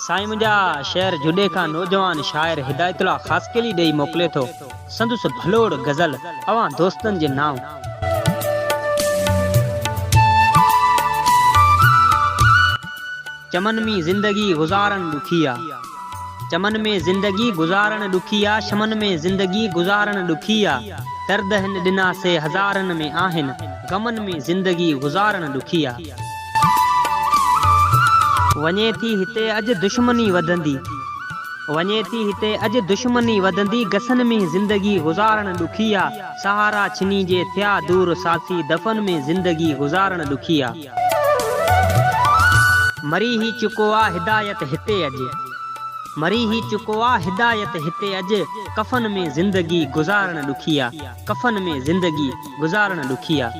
साईं मुंहिंजा शहर जुडे का नौजवान शायर हिदायतुल्लाह खासकेली ॾेई मोकिले थो संदुस भलोड़ गज़ल अवां दोस्तन जे नाम। चमन में जिंदगी गुजारन दुखिया, चमन में जिंदगी गुजारन दुखिया, शमन में जिंदगी गुजारन दुखिया। दर्द हिन दिना से हज़ारन में आहिन, गमन में जिंदगी गुजारन दुखिया। वञे थी हिते अॼु दुश्मनी वधंदी, वञे थी हिते अॼु दुश्मनी वधंदी। गसन में जिंदगी गुजारन दुखिया, सहारा छिनी जे थिया दूर साथी। दफन में जिंदगी गुजारन दुखिया। मरी ही चुको आ हिदायत हिते अॼु, मरी ही चुको आ हिदायत हिते अॼु। कफन में जिंदगी गुजारन दुखिया, कफन में जिंदगी गुजारन दुखिया।